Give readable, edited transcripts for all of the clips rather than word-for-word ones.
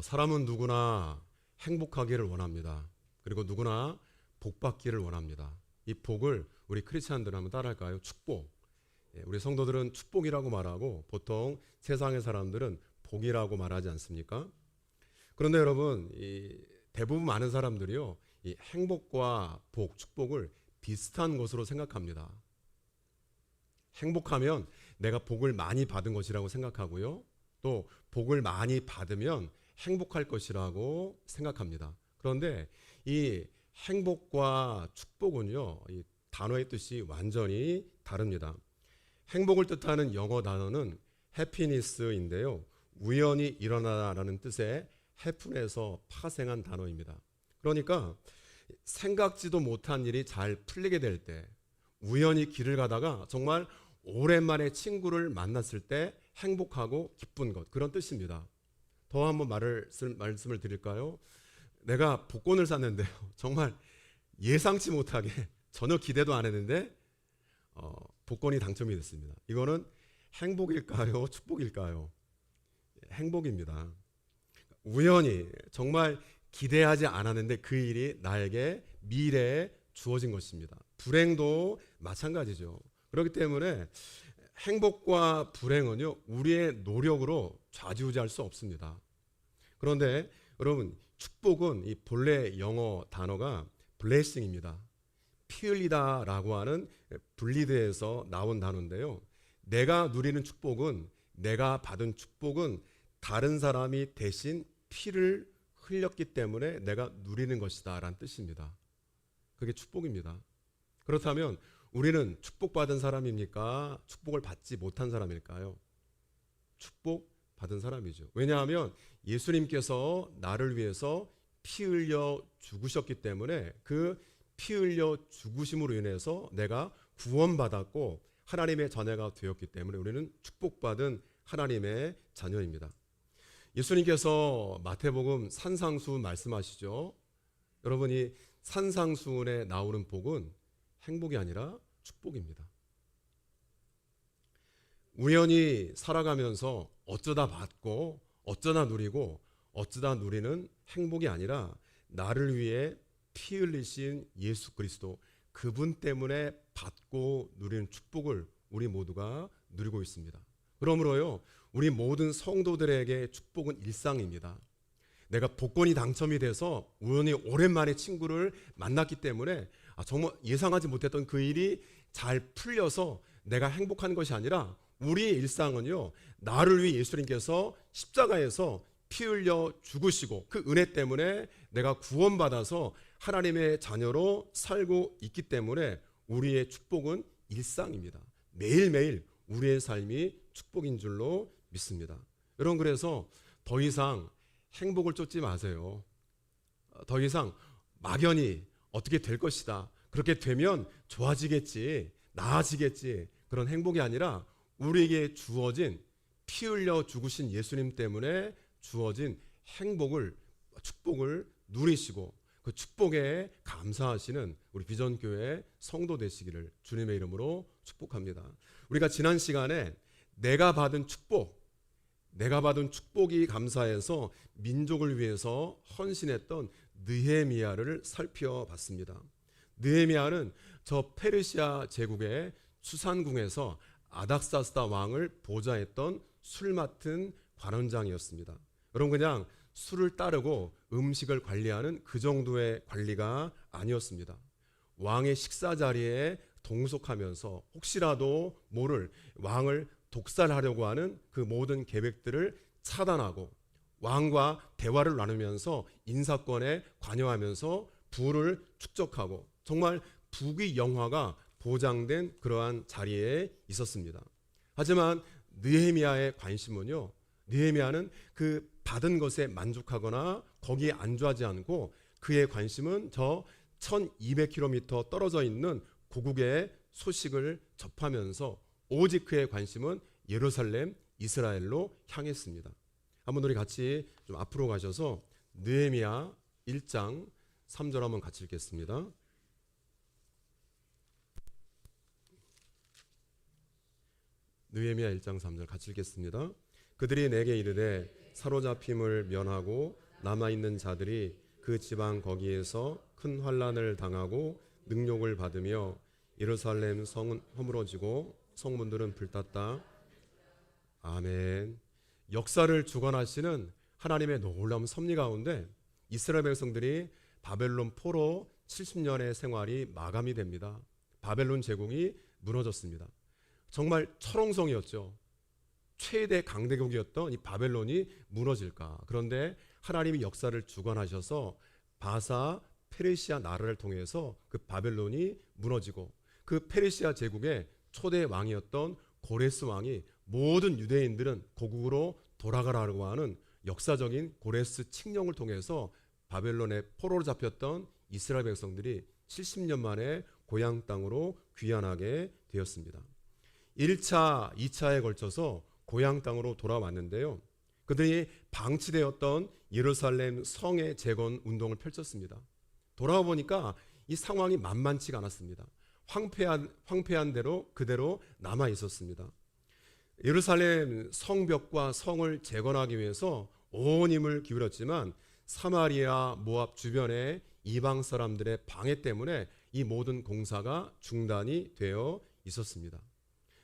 사람은 누구나 행복하기를 원합니다. 그리고 누구나 복받기를 원합니다. 이 복을 우리 크리스찬들은 한번 따라할까요? 축복. 우리 성도들은 축복이라고 말하고 보통 세상의 사람들은 복이라고 말하지 않습니까? 그런데 여러분, 대부분 많은 사람들이요, 이 행복과 복, 축복을 비슷한 것으로 생각합니다. 행복하면 내가 복을 많이 받은 것이라고 생각하고요. 또 복을 많이 받으면 행복할 것이라고 생각합니다. 그런데 이 행복과 축복은요, 이 단어의 뜻이 완전히 다릅니다. 행복을 뜻하는 영어 단어는 해피니스인데요. 우연히 일어나라는 뜻의 해픈에서 파생한 단어입니다. 그러니까 생각지도 못한 일이 잘 풀리게 될 때, 우연히 길을 가다가 정말 오랜만에 친구를 만났을 때 행복하고 기쁜 것, 그런 뜻입니다. 더 한번 말씀을 드릴까요? 내가 복권을 샀는데요, 정말 예상치 못하게 전혀 기대도 안 했는데 복권이 당첨이 됐습니다. 이거는 행복일까요? 축복일까요? 행복입니다. 우연히 정말 기대하지 않았는데 그 일이 나에게 미래에 주어진 것입니다. 불행도 마찬가지죠. 그렇기 때문에 행복과 불행은요, 우리의 노력으로 좌지우지할 수 없습니다. 그런데 여러분, 축복은 이 본래 영어 단어가 blessing입니다. 피 흘리다라고 하는 블리드에서 나온 단어인데요. 내가 누리는 축복은, 내가 받은 축복은 다른 사람이 대신 피를 흘렸기 때문에 내가 누리는 것이다 라는 뜻입니다. 그게 축복입니다. 그렇다면 우리는 축복받은 사람입니까? 축복을 받지 못한 사람일까요? 축복받은 사람이죠. 왜냐하면 예수님께서 나를 위해서 피 흘려 죽으셨기 때문에 그 피 흘려 죽으심으로 인해서 내가 구원받았고 하나님의 자녀가 되었기 때문에 우리는 축복받은 하나님의 자녀입니다. 예수님께서 마태복음 산상수훈 말씀하시죠. 여러분이 산상수훈에 나오는 복은 행복이 아니라 축복입니다. 우연히 살아가면서 어쩌다 받고 어쩌다 누리고 어쩌다 누리는 행복이 아니라 나를 위해 피 흘리신 예수 그리스도, 그분 때문에 받고 누리는 축복을 우리 모두가 누리고 있습니다. 그러므로요, 우리 모든 성도들에게 축복은 일상입니다. 내가 복권이 당첨이 돼서 우연히 오랜만에 친구를 만났기 때문에 정말 예상하지 못했던 그 일이 잘 풀려서 내가 행복한 것이 아니라 우리의 일상은요, 나를 위해 예수님께서 십자가에서 피 흘려 죽으시고 그 은혜 때문에 내가 구원받아서 하나님의 자녀로 살고 있기 때문에 우리의 축복은 일상입니다. 매일매일 우리의 삶이 축복인 줄로 믿습니다. 여러분, 그래서 더 이상 행복을 쫓지 마세요. 더 이상 막연히 어떻게 될 것이다, 그렇게 되면 좋아지겠지, 나아지겠지, 그런 행복이 아니라 우리에게 주어진 피 흘려 죽으신 예수님 때문에 주어진 행복을, 축복을 누리시고 그 축복에 감사하시는 우리 비전교회 성도 되시기를 주님의 이름으로 축복합니다. 우리가 지난 시간에 내가 받은 축복이 감사해서 민족을 위해서 헌신했던 느헤미야를 살펴봤습니다. 느헤미야는 저 페르시아 제국의 수산궁에서 아닥사스다 왕을 보좌했던 술 맡은 관원장이었습니다. 여러분, 그냥 술을 따르고 음식을 관리하는 그 정도의 관리가 아니었습니다. 왕의 식사 자리에 동석하면서 혹시라도 모를 왕을 독살하려고 하는 그 모든 계획들을 차단하고 왕과 대화를 나누면서 인사권에 관여하면서 부를 축적하고 정말 부귀영화가 보장된 그러한 자리에 있었습니다. 하지만 느헤미야의 관심은요, 느헤미야는 그 받은 것에 만족하거나 거기에 안주하지 않고 그의 관심은 저 1200km 떨어져 있는 고국의 소식을 접하면서 오직 그의 관심은 예루살렘, 이스라엘로 향했습니다. 한번 우리 같이 좀 앞으로 가셔서 느헤미야 1장 3절 한번 같이 읽겠습니다. 느헤미야 1장 3절 같이 읽겠습니다. 그들이 내게 이르되 사로잡힘을 면하고 남아있는 자들이 그 지방 거기에서 큰 환난을 당하고 능욕을 받으며 예루살렘 성은 허물어지고 성문들은 불탔다. 아멘. 역사를 주관하시는 하나님의 놀라운 섭리 가운데 이스라엘 백성들이 바벨론 포로 70년의 생활이 마감이 됩니다. 바벨론 제국이 무너졌습니다. 정말 철옹성이었죠. 최대 강대국이었던 이 바벨론이 무너질까. 그런데 하나님이 역사를 주관하셔서 바사 페르시아 나라를 통해서 그 바벨론이 무너지고 그 페르시아 제국의 초대 왕이었던 고레스 왕이 모든 유대인들은 고국으로 돌아가라고 하는 역사적인 고레스 칙령을 통해서 바벨론의 포로로 잡혔던 이스라엘 백성들이 70년 만에 고향 땅으로 귀환하게 되었습니다. 1차, 2차에 걸쳐서 고향 땅으로 돌아왔는데요. 그들이 방치되었던 예루살렘 성의 재건 운동을 펼쳤습니다. 돌아와 보니까 이 상황이 만만치가 않았습니다. 황폐한 대로 그대로 남아 있었습니다. 예루살렘 성벽과 성을 재건하기 위해서 온 힘을 기울였지만 사마리아, 모압 주변의 이방 사람들의 방해 때문에 이 모든 공사가 중단이 되어 있었습니다.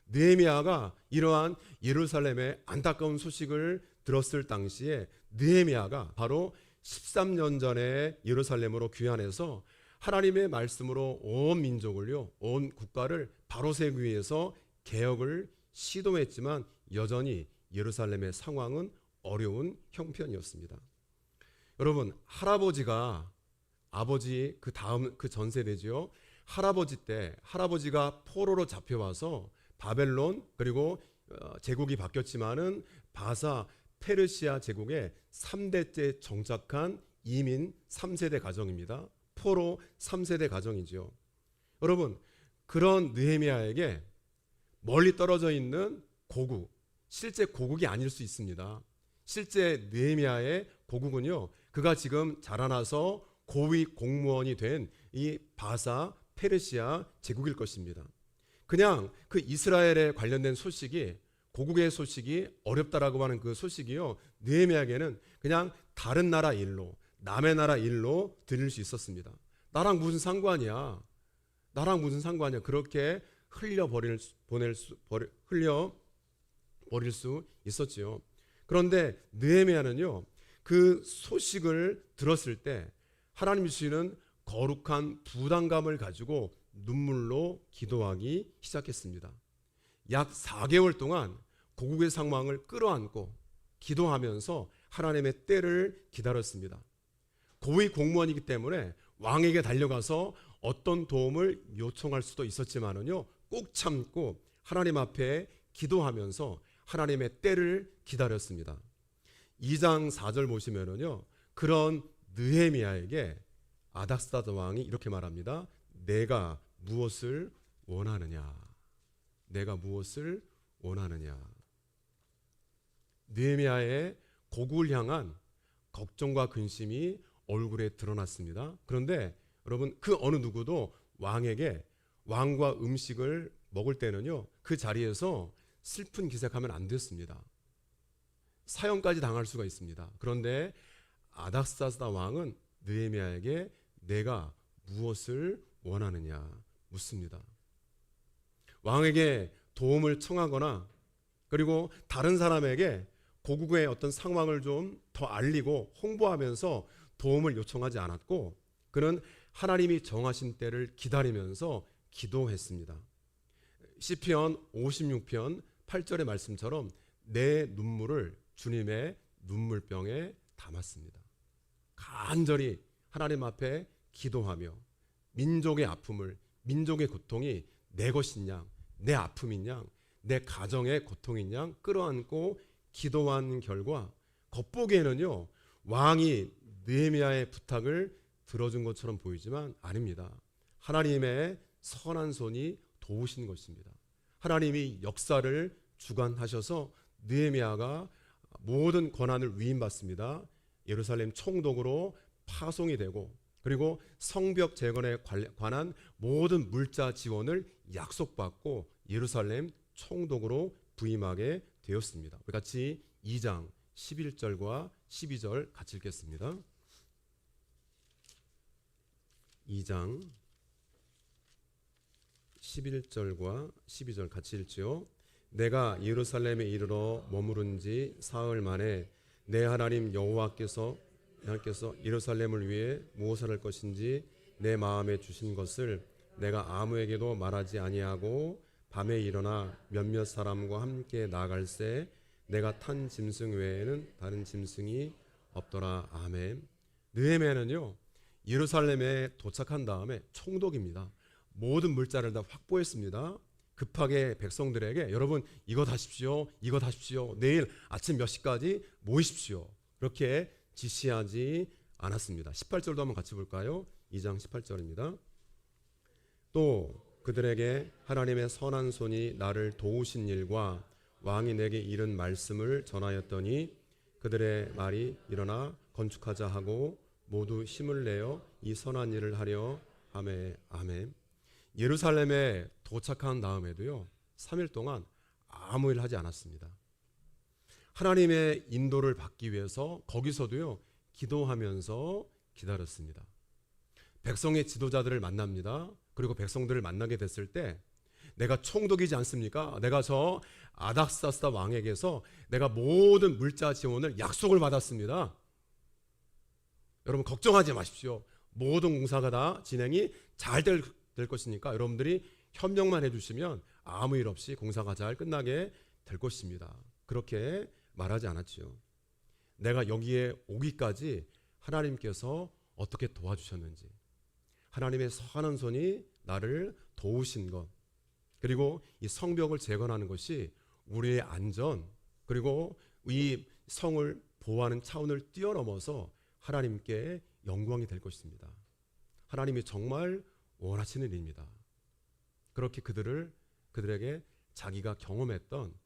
느헤미야가 이러한 예루살렘의 안타까운 소식을 들었을 당시에 느헤미야가 바로 13년 전에 예루살렘으로 귀환해서 하나님의 말씀으로 온 민족을요, 온 국가를 바로 세우기 위해서 개혁을 시도했지만 여전히 예루살렘의 상황은 어려운 형편이었습니다. 여러분, 할아버지가 아버지 그 다음 그 전 세대지요. 할아버지 때 할아버지가 포로로 잡혀와서 바벨론 그리고 제국이 바뀌었지만은 바사 페르시아 제국의 3대째 정착한 이민 3세대 가정입니다. 포로 3세대 가정이죠. 여러분, 그런 느헤미야에게 멀리 떨어져 있는 고국, 실제 고국이 아닐 수 있습니다. 실제 느헤미야의 고국은요, 그가 지금 자라나서 고위 공무원이 된 이 바사 페르시아 제국일 것입니다. 그냥 그 이스라엘에 관련된 소식이, 고국의 소식이 어렵다라고 하는 그 소식이요, 느헤미야에게는 그냥 다른 나라 일로, 남의 나라 일로 들릴 수 있었습니다. 나랑 무슨 상관이야? 나랑 무슨 상관이야? 그렇게 흘려버릴 수 있었지요. 그런데 느헤미야는요, 그 소식을 들었을 때 하나님 주시는 거룩한 부담감을 가지고 눈물로 기도하기 시작했습니다. 약 4개월 동안 고국의 상황을 끌어안고 기도하면서 하나님의 때를 기다렸습니다. 고위 공무원이기 때문에 왕에게 달려가서 어떤 도움을 요청할 수도 있었지만은요, 꼭 참고 하나님 앞에 기도하면서 하나님의 때를 기다렸습니다. 2장 4절 보시면은요, 그런 느헤미야에게 아닥사다 왕이 이렇게 말합니다. 내가 무엇을 원하느냐? 내가 무엇을 원하느냐? 느헤미야의 고국을 향한 걱정과 근심이 얼굴에 드러났습니다. 그런데 여러분, 그 어느 누구도 왕에게 왕과 음식을 먹을 때는요, 그 자리에서 슬픈 기색하면 안 됐습니다. 사형까지 당할 수가 있습니다. 그런데 아닥사스다 왕은 느헤미야에게 내가 무엇을 원하느냐 묻습니다. 왕에게 도움을 청하거나 그리고 다른 사람에게 고국의 어떤 상황을 좀 더 알리고 홍보하면서 도움을 요청하지 않았고, 그는 하나님이 정하신 때를 기다리면서 기도했습니다. 시편 56편 8절의 말씀처럼 내 눈물을 주님의 눈물병에 담았습니다. 간절히 하나님 앞에 기도하며 민족의 아픔을, 민족의 고통이 내 것인 양, 내 아픔인 양, 내 가정의 고통인 양 끌어안고 기도한 결과 겉보기에는요, 왕이 느헤미야의 부탁을 들어준 것처럼 보이지만 아닙니다. 하나님의 선한 손이 도우신 것입니다. 하나님이 역사를 주관하셔서 느헤미야가 모든 권한을 위임받습니다. 예루살렘 총독으로 파송이 되고, 그리고 성벽 재건에 관한 모든 물자 지원을 약속받고 예루살렘 총독으로 부임하게 되었습니다. 우리 같이 2장 11절과 12절 같이 읽겠습니다. 2장 11절과 12절 같이 읽지요. 내가 예루살렘에 이르러 머무른 지 사흘 만에 내 하나님 여호와께서 예루살렘을 위해 무엇을 할 것인지 내 마음에 주신 것을 내가 아무에게도 말하지 아니하고 밤에 일어나 몇몇 사람과 함께 나갈새 내가 탄 짐승 외에는 다른 짐승이 없더라. 아멘. 느헤미야는요 예루살렘에 도착한 다음에 총독입니다. 모든 물자를 다 확보했습니다. 급하게 백성들에게 여러분 이것 하십시오. 이것 하십시오. 내일 아침 몇 시까지 모이십시오. 그렇게 지시하지 않았습니다. 18절도 한번 같이 볼까요? 2장 18절입니다. 또 그들에게 하나님의 선한 손이 나를 도우신 일과 왕이 내게 이른 말씀을 전하였더니 그들의 말이 일어나 건축하자 하고 모두 힘을 내어 이 선한 일을 하려 하매. 아멘. 예루살렘에 도착한 다음에도요 3일 동안 아무 일 하지 않았습니다. 하나님의 인도를 받기 위해서 거기서도요 기도하면서 기다렸습니다. 백성의 지도자들을 만납니다. 그리고 백성들을 만나게 됐을 때 내가 총독이지 않습니까? 내가 저 아닥사스다 왕에게서 내가 모든 물자 지원을 약속을 받았습니다. 여러분 걱정하지 마십시오. 모든 공사가 다 진행이 잘 될 것이니까 여러분들이 협력만 해주시면 아무 일 없이 공사가 잘 끝나게 될 것입니다. 그렇게 말하지 않았지요. 내가 여기에 오기까지 하나님께서 어떻게 도와주셨는지, 하나님의 선한 손이 나를 도우신 것, 그리고 이 성벽을 재건하는 것이 우리의 안전, 그리고 이 성을 보호하는 차원을 뛰어넘어서 하나님께 영광이 될 것입니다. 하나님이 정말 원하시는 일입니다. 그렇게 그들에게 자기가 경험했던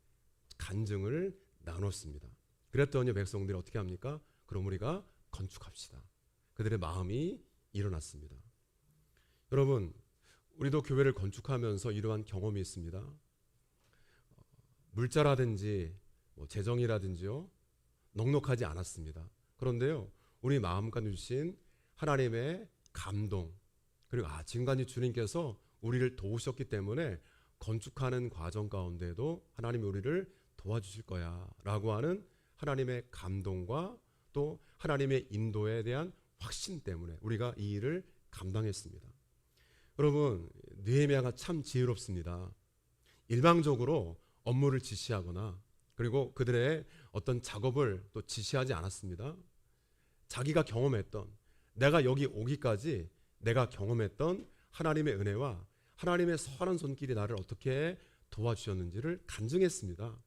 간증을 나눴습니다. 그랬더니 백성들이 어떻게 합니까? 그럼 우리가 건축합시다. 그들의 마음이 일어났습니다. 여러분, 우리도 교회를 건축하면서 이러한 경험이 있습니다. 물자라든지 재정이라든지요 넉넉하지 않았습니다. 그런데요 우리 마음까지 주신 하나님의 감동, 그리고 지금까지 주님께서 우리를 도우셨기 때문에 건축하는 과정 가운데도 하나님이 우리를 도와주실 거야 라고 하는 하나님의 감동과 또 하나님의 인도에 대한 확신 때문에 우리가 이 일을 감당했습니다. 여러분, 느헤미야가 참 지혜롭습니다. 일방적으로 업무를 지시하거나 그리고 그들의 어떤 작업을 또 지시하지 않았습니다. 자기가 경험했던, 내가 여기 오기까지 내가 경험했던 하나님의 은혜와 하나님의 선한 손길이 나를 어떻게 도와주셨는지를 간증했습니다.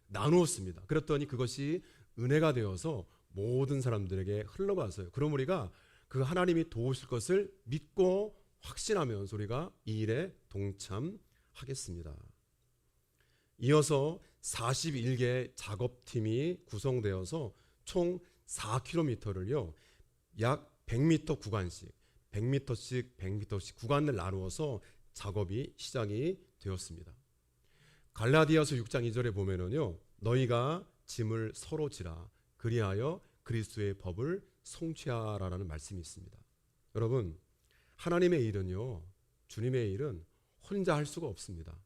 나누었습니다. 그랬더니 그것이 은혜가 되어서 모든 사람들에게 흘러가서요. 그럼 우리가 그 하나님이 도우실 것을 믿고 확신하면서 우리가 이 일에 동참하겠습니다. 이어서 41개 작업팀이 구성되어서 총 4km를요 약 100m 구간씩 100m씩 구간을 나누어서 작업이 시작이 되었습니다. 갈라디아서 6장 2절에 보면은요 너희가 짐을 서로 지라 그리하여 그리스도의 법을 성취하라라는 말씀이 있습니다. 여러분, 하나님의 일은요 주님의 일은 혼자 할 수가 없습니다.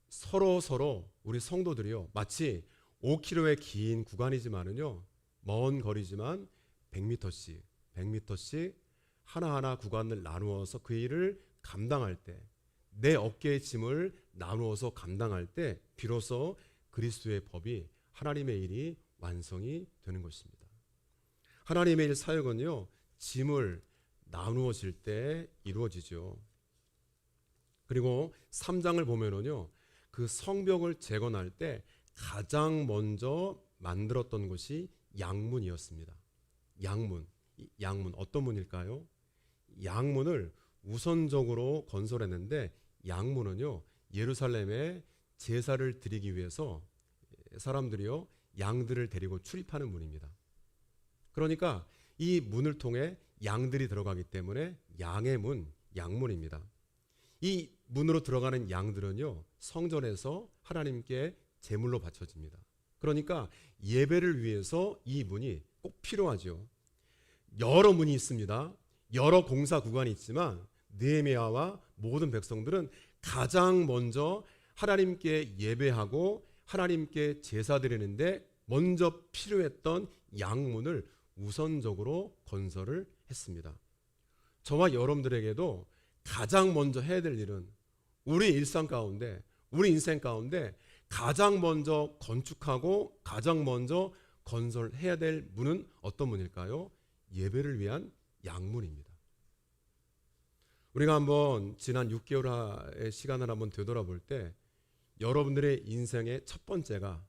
서로 우리 성도들이요 마치 5km의 긴 구간이지만은요 먼 거리지만 100m씩 하나하나 구간을 나누어서 그 일을 감당할 때, 내 어깨의 짐을 나누어서 감당할 때 비로소 그리스도의 법이 하나님의 일이 완성이 되는 것입니다. 하나님의 일 사역은요 짐을 나누어질 때 이루어지죠. 그리고 3장을 보면은요 그 성벽을 재건할 때 가장 먼저 만들었던 것이 양문이었습니다. 양문 어떤 문일까요? 양문을 우선적으로 건설했는데 양문은요 예루살렘에 제사를 드리기 위해서 사람들이요 양들을 데리고 출입하는 문입니다. 그러니까 이 문을 통해 양들이 들어가기 때문에 양의 문, 양문입니다. 이 문으로 들어가는 양들은요 성전에서 하나님께 제물로 바쳐집니다. 그러니까 예배를 위해서 이 문이 꼭 필요하죠. 여러 문이 있습니다. 여러 공사 구간이 있지만 느헤미야와 모든 백성들은 가장 먼저 하나님께 예배하고 하나님께 제사 드리는데 먼저 필요했던 양문을 우선적으로 건설을 했습니다. 저와 여러분들에게도 가장 먼저 해야 될 일은 우리 일상 가운데, 우리 인생 가운데 가장 먼저 건축하고 가장 먼저 건설해야 될 문은 어떤 문일까요? 예배를 위한 양문입니다. 우리가 한번 지난 6개월의 시간을 한번 되돌아볼 때 여러분들의 인생의 첫 번째가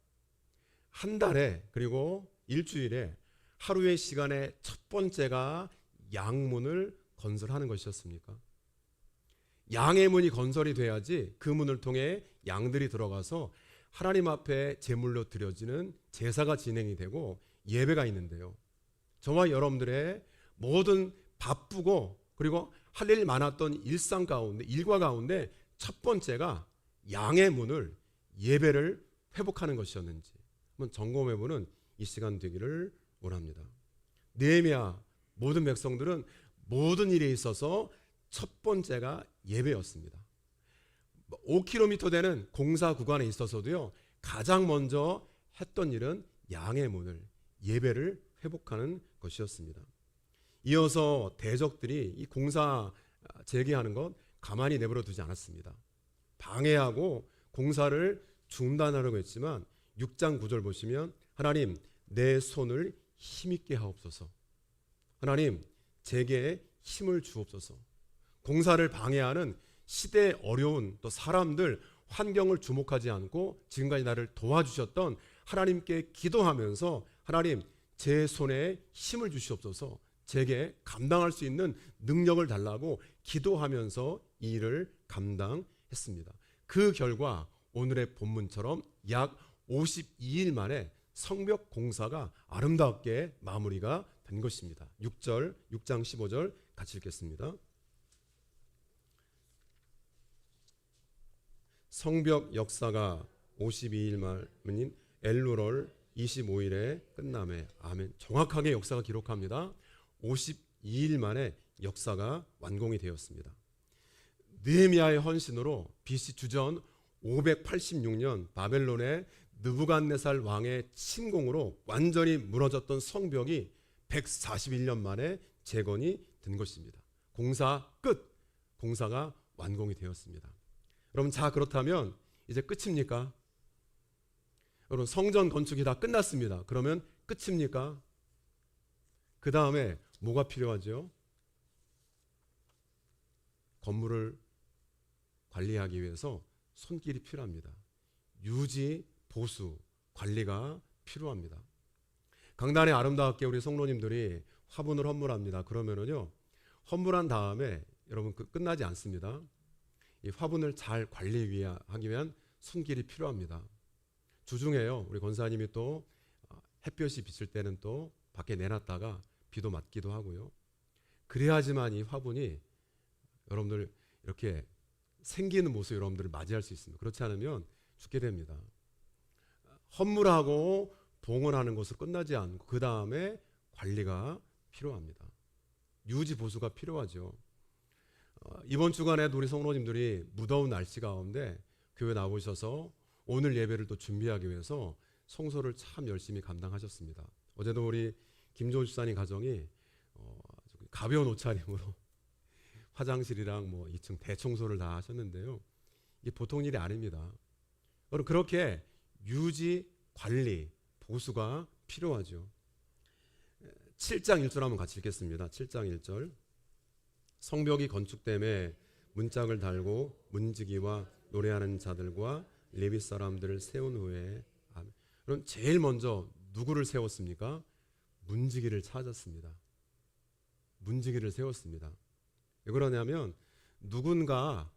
한 달에 그리고 일주일에 하루의 시간의 첫 번째가 양문을 건설하는 것이었습니까? 양의 문이 건설이 돼야지 그 문을 통해 양들이 들어가서 하나님 앞에 제물로 드려지는 제사가 진행이 되고 예배가 있는데요. 저와 여러분들의 모든 바쁘고 그리고 할 일 많았던 일상 가운데, 일과 가운데 첫 번째가 양의 문을, 예배를 회복하는 것이었는지 한번 점검해보는 이 시간 되기를 원합니다. 느헤미야 모든 백성들은 모든 일에 있어서 첫 번째가 예배였습니다. 5km 되는 공사 구간에 있어서도요, 가장 먼저 했던 일은 양의 문을, 예배를 회복하는 것이었습니다. 이어서 대적들이 이 공사 재개하는 것 가만히 내버려 두지 않았습니다. 방해하고 공사를 중단하려고 했지만 6장 9절 보시면 하나님 내 손을 힘있게 하옵소서. 하나님 제게 힘을 주옵소서. 공사를 방해하는 시대의 어려운 또 사람들 환경을 주목하지 않고 지금까지 나를 도와주셨던 하나님께 기도하면서 하나님 제 손에 힘을 주시옵소서. 제게 감당할 수 있는 능력을 달라고 기도하면서 이 일을 감당했습니다. 그 결과 오늘의 본문처럼 약 52일 만에 성벽 공사가 아름답게 마무리가 된 것입니다. 6장 15절 같이 읽겠습니다. 성벽 역사가 52일 만인 엘루럴 25일에 끝남에 아멘. 정확하게 역사가 기록합니다. 52일 만에 역사가 완공이 되었습니다. 느헤미야의 헌신으로 BC 주전 586년 바벨론의 느부갓네살 왕의 침공으로 완전히 무너졌던 성벽이 141년 만에 재건이 된 것입니다. 공사 끝! 공사가 완공이 되었습니다. 여러분, 자 그렇다면 이제 끝입니까? 여러분, 성전 건축이 다 끝났습니다. 그러면 끝입니까? 그 다음에 뭐가 필요하죠? 건물을 관리하기 위해서 손길이 필요합니다. 유지, 보수, 관리가 필요합니다. 강단에 아름답게 우리 성도님들이 화분을 헌물합니다. 그러면은요, 헌물한 다음에 여러분 끝나지 않습니다. 이 화분을 잘 관리하기 위한 손길이 필요합니다. 주중에요, 우리 권사님이 또 햇볕이 비칠 때는 또 밖에 내놨다가 비도 맞기도 하고요. 그래야지만 이 화분이 여러분들 이렇게 생기는 모습 여러분들을 맞이할 수 있습니다. 그렇지 않으면 죽게 됩니다. 헌물하고 봉헌하는 것으로 끝나지 않고 그 다음에 관리가 필요합니다. 유지 보수가 필요하죠. 이번 주간에도 우리 성도님들이 무더운 날씨 가운데 교회 나오셔서 오늘 예배를 또 준비하기 위해서 청소를 참 열심히 감당하셨습니다. 어제도 우리 김조은 집사님 가정이 가벼운 옷차림으로 화장실이랑 2층 대청소를 다 하셨는데요. 이게 보통 일이 아닙니다. 여러분, 그렇게 유지, 관리, 보수가 필요하죠. 7장 1절 한번 같이 읽겠습니다. 7장 1절. 성벽이 건축됨에 문짝을 달고 문지기와 노래하는 자들과 레위 사람들을 세운 후에 그럼 제일 먼저 누구를 세웠습니까? 문지기를 찾았습니다. 문지기를 세웠습니다. 왜 그러냐면 누군가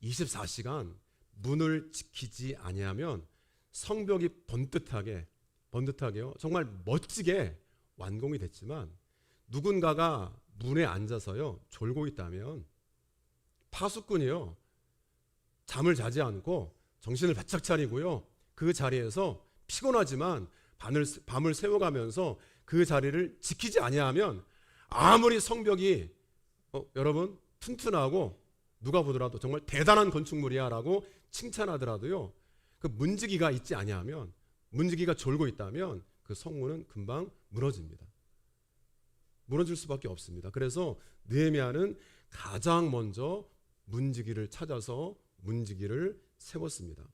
24시간 문을 지키지 아니하면 성벽이 번듯하게요. 정말 멋지게 완공이 됐지만 누군가가 문에 앉아서요 졸고 있다면 파수꾼이요 잠을 자지 않고 정신을 바짝 차리고요 그 자리에서 피곤하지만 밤을 새워가면서 그 자리를 지키지 아니하면 아무리 성벽이 여러분 튼튼하고 누가 보더라도 정말 대단한 건축물이야 라고 칭찬하더라도요, 그 문지기가 있지 아니하면, 문지기가 졸고 있다면 그 성문은 금방 무너집니다. 무너질 수밖에 없습니다. 그래서 느헤미야는 가장 먼저 문지기를 찾아서 문지기를 세웠습니다.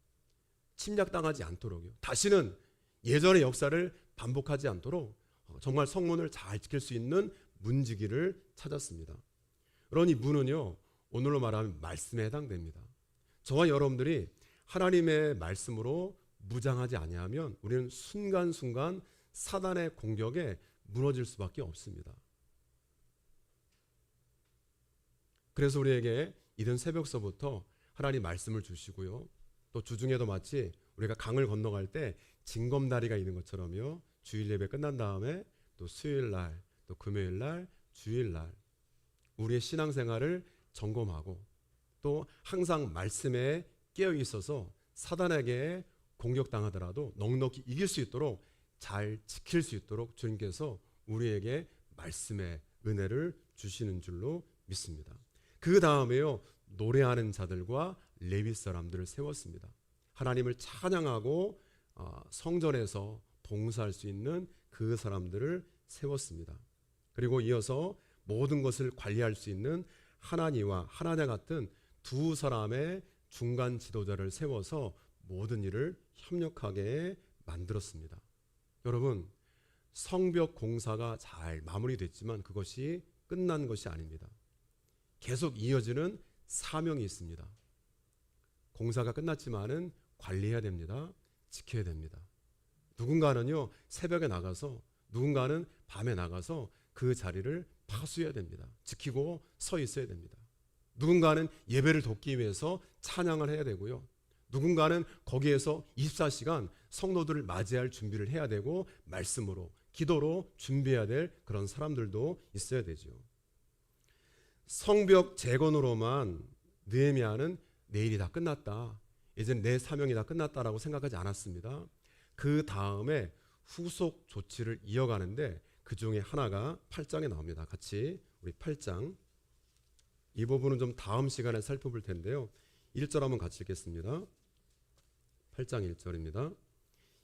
침략당하지 않도록요, 다시는 예전의 역사를 반복하지 않도록 정말 성문을 잘 지킬 수 있는 문지기를 찾았습니다. 그러니 문은요, 오늘로 말하면 말씀에 해당됩니다. 저와 여러분들이 하나님의 말씀으로 무장하지 아니하면 우리는 순간순간 사단의 공격에 무너질 수밖에 없습니다. 그래서 우리에게 이른 새벽서부터 하나님 말씀을 주시고요, 또 주중에도 마치 우리가 강을 건너갈 때 징검다리가 있는 것처럼요, 주일 예배 끝난 다음에 또 수요일날, 또 금요일날, 주일날 우리의 신앙생활을 점검하고 또 항상 말씀에 깨어 있어서 사단에게 공격당하더라도 넉넉히 이길 수 있도록 잘 지킬 수 있도록 주님께서 우리에게 말씀의 은혜를 주시는 줄로 믿습니다. 그 다음에요, 노래하는 자들과 레위 사람들을 세웠습니다. 하나님을 찬양하고 성전에서 봉사할 수 있는 그 사람들을 세웠습니다. 그리고 이어서 모든 것을 관리할 수 있는 하나니와 하나냐 같은 두 사람의 중간 지도자를 세워서 모든 일을 협력하게 만들었습니다. 여러분, 성벽 공사가 잘 마무리됐지만 그것이 끝난 것이 아닙니다. 계속 이어지는 사명이 있습니다. 공사가 끝났지만은 관리해야 됩니다. 지켜야 됩니다. 누군가는요, 새벽에 나가서, 누군가는 밤에 나가서 그 자리를 파수해야 됩니다. 지키고 서 있어야 됩니다. 누군가는 예배를 돕기 위해서 찬양을 해야 되고요, 누군가는 거기에서 24시간 성도들을 맞이할 준비를 해야 되고 말씀으로, 기도로 준비해야 될 그런 사람들도 있어야 되죠. 성벽 재건으로만 느헤미야는 내일이 다 끝났다, 이제 내 사명이 다 끝났다라고 생각하지 않았습니다. 그 다음에 후속 조치를 이어가는데 그 중에 하나가 8장에 나옵니다. 같이 우리 8장, 이 부분은 좀 다음 시간에 살펴볼 텐데요, 1절 한번 같이 읽겠습니다. 8장 1절입니다.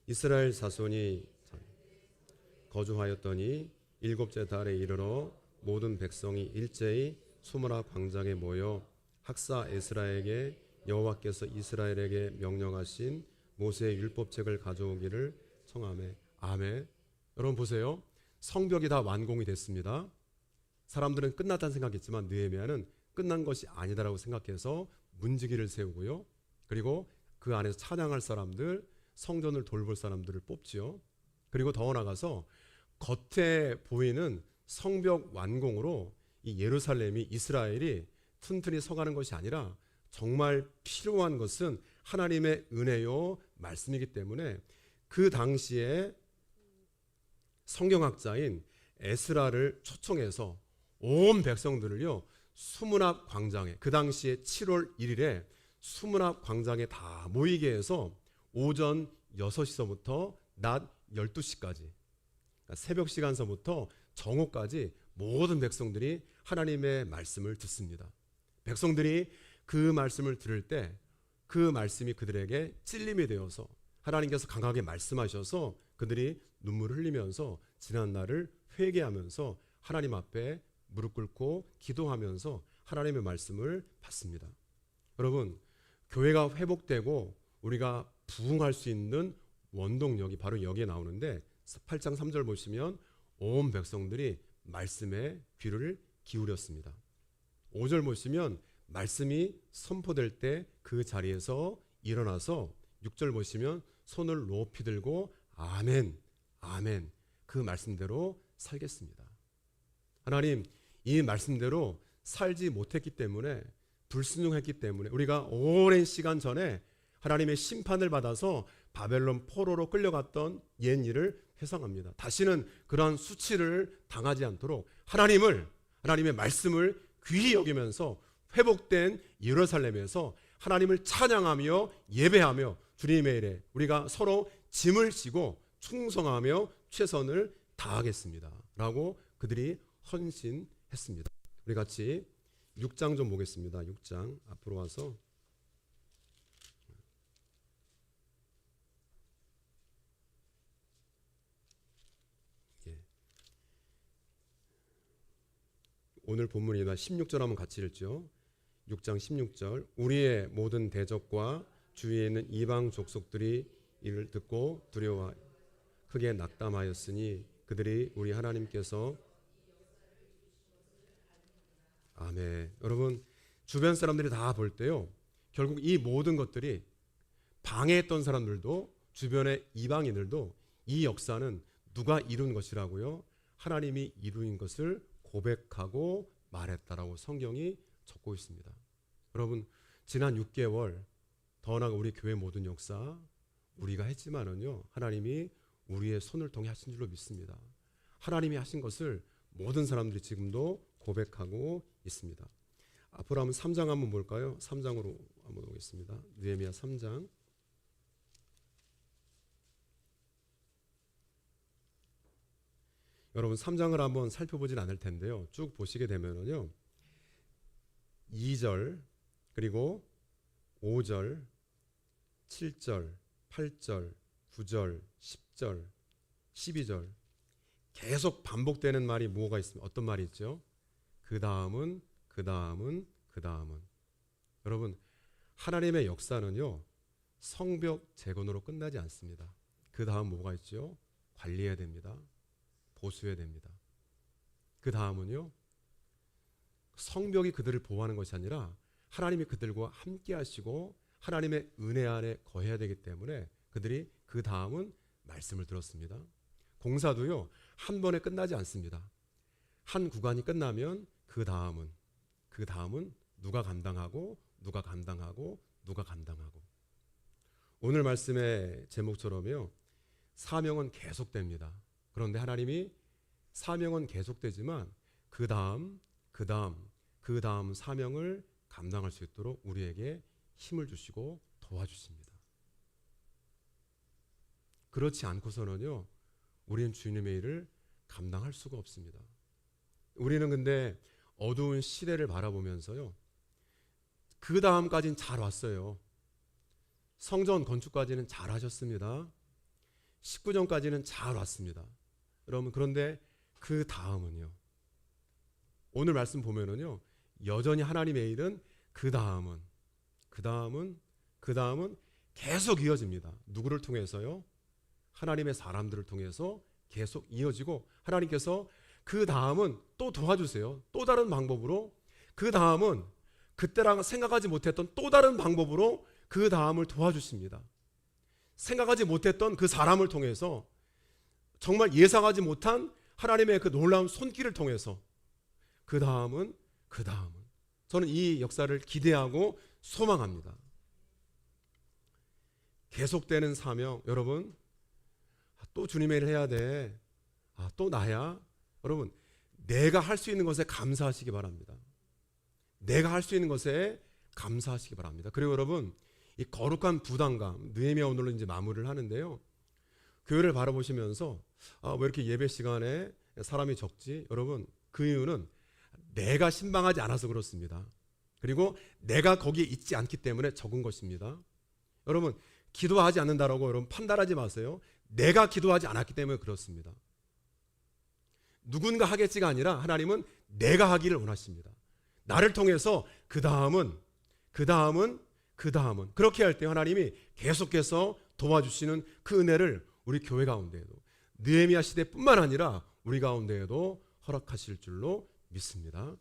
이스라엘 자손이 거주하였더니 일곱째 달에 이르러 모든 백성이 일제히 수므라 광장에 모여 학사 에스라에게 여호와께서 이스라엘에게 명령하신 모세의 율법책을 가져오기를 청하매. 아멘. 여러분 보세요, 성벽이 다 완공이 됐습니다. 사람들은 끝났다는 생각했지만 느헤미야는 끝난 것이 아니다라고 생각해서 문지기를 세우고요, 그리고 그 안에서 찬양할 사람들, 성전을 돌볼 사람들을 뽑지요. 그리고 더 나아가서 겉에 보이는 성벽 완공으로 이 예루살렘이, 이스라엘이 튼튼히 서가는 것이 아니라 정말 필요한 것은 하나님의 은혜요 말씀이기 때문에 그 당시에 성경학자인 에스라를 초청해서 온 백성들을요 수문앞 광장에, 그 당시에 7월 1일에 수문앞 광장에 다 모이게 해서 오전 6시서부터 낮 12시까지, 그러니까 새벽 시간서부터 정오까지 모든 백성들이 하나님의 말씀을 듣습니다. 백성들이 그 말씀을 들을 때 그 말씀이 그들에게 찔림이 되어서 하나님께서 강하게 말씀하셔서 그들이 눈물을 흘리면서 지난 날을 회개하면서 하나님 앞에 무릎 꿇고 기도하면서 하나님의 말씀을 받습니다. 여러분, 교회가 회복되고 우리가 부흥할 수 있는 원동력이 바로 여기에 나오는데 8장 3절 보시면 온 백성들이 말씀에 귀를 기울였습니다. 5절 보시면 말씀이 선포될 때 그 자리에서 일어나서 6절 보시면 손을 높이 들고 아멘, 아멘, 그 말씀대로 살겠습니다. 하나님, 이 말씀대로 살지 못했기 때문에, 불순종했기 때문에 우리가 오랜 시간 전에 하나님의 심판을 받아서 바벨론 포로로 끌려갔던 옛 일을 회상합니다. 다시는 그러한 수치를 당하지 않도록 하나님의 말씀을 귀히 여기면서 회복된 예루살렘에서 하나님을 찬양하며 예배하며 주님의 일에 우리가 서로 짐을 지고 충성하며 최선을 다하겠습니다 라고 그들이 헌신했습니다. 우리 같이 6장 좀 보겠습니다. 6장 앞으로 와서 오늘 본문이나 16절 한번 같이 읽죠. 6장 16절 우리의 모든 대적과 주위에 있는 이방 족속들이 이를 듣고 두려워 크게 낙담하였으니 그들이 우리 하나님께서 아멘. 여러분 주변 사람들이 다 볼 때요 결국 이 모든 것들이 방해했던 사람들도 주변의 이방인들도 이 역사는 누가 이룬 것이라고요? 하나님이 이루인 것을 고백하고 말했다라고 성경이 적고 있습니다. 여러분 지난 6개월 더 나아가 우리 교회 모든 역사 우리가 했지만은요 하나님이 우리의 손을 통해 하신 줄로 믿습니다. 하나님이 하신 것을 모든 사람들이 지금도 고백하고 있습니다. 앞으로 한번 3장 한번 볼까요? 3장으로 한번 오겠습니다. 느헤미야 3장. 여러분 3장을 한번 살펴보진 않을 텐데요. 쭉 보시게 되면은요. 2절 그리고 5절 7절 8절 9절 10절 12절 계속 반복되는 말이 뭐가 있습니까? 어떤 말이 있죠? 그 다음은 여러분 하나님의 역사는요 성벽 재건으로 끝나지 않습니다. 그 다음 뭐가 있죠? 관리해야 됩니다. 보수해야 됩니다. 그 다음은요 성벽이 그들을 보호하는 것이 아니라 하나님이 그들과 함께 하시고 하나님의 은혜 안에 거해야 되기 때문에 그들이 그 다음은 말씀을 들었습니다. 공사도요 한 번에 끝나지 않습니다. 한 구간이 끝나면 그 다음은 누가 감당하고 오늘 말씀의 제목처럼요 사명은 계속됩니다. 그런데 하나님이 사명은 계속되지만 그 다음 사명을 감당할 수 있도록 우리에게 힘을 주시고 도와주십니다. 그렇지 않고서는요 우리는 주님의 일을 감당할 수가 없습니다. 우리는 근데 어두운 시대를 바라보면서요 그 다음까지는 잘 왔어요. 성전 건축까지는 잘 하셨습니다. 19전까지는 잘 왔습니다. 여러분 그런데 그 다음은요 오늘 말씀 보면은요 여전히 하나님의 일은 그 다음은 계속 이어집니다. 누구를 통해서요? 하나님의 사람들을 통해서 계속 이어지고 하나님께서 그 다음은 또 도와주세요. 또 다른 방법으로 그 다음은 그때랑 생각하지 못했던 또 다른 방법으로 그 다음을 도와주십니다. 생각하지 못했던 그 사람을 통해서 정말 예상하지 못한 하나님의 그 놀라운 손길을 통해서 그 다음은 저는 이 역사를 기대하고 소망합니다. 계속되는 사명 여러분 또 주님의 일을 해야 돼. 또 나야. 여러분 내가 할 수 있는 것에 감사하시기 바랍니다. 내가 할 수 있는 것에 감사하시기 바랍니다. 그리고 여러분 이 거룩한 부담감 느헤미야 오늘로 이제 마무리를 하는데요. 교회를 바라보시면서 왜 이렇게 예배 시간에 사람이 적지? 여러분 그 이유는 내가 신방하지 않아서 그렇습니다. 그리고 내가 거기에 있지 않기 때문에 적은 것입니다. 여러분 기도하지 않는다라고 여러분 판단하지 마세요. 내가 기도하지 않았기 때문에 그렇습니다. 누군가 하겠지가 아니라 하나님은 내가 하기를 원하십니다. 나를 통해서 그 다음은 그렇게 할 때 하나님이 계속해서 도와주시는 그 은혜를 우리 교회 가운데에도 느헤미야 시대뿐만 아니라 우리 가운데에도 허락하실 줄로 믿습니다.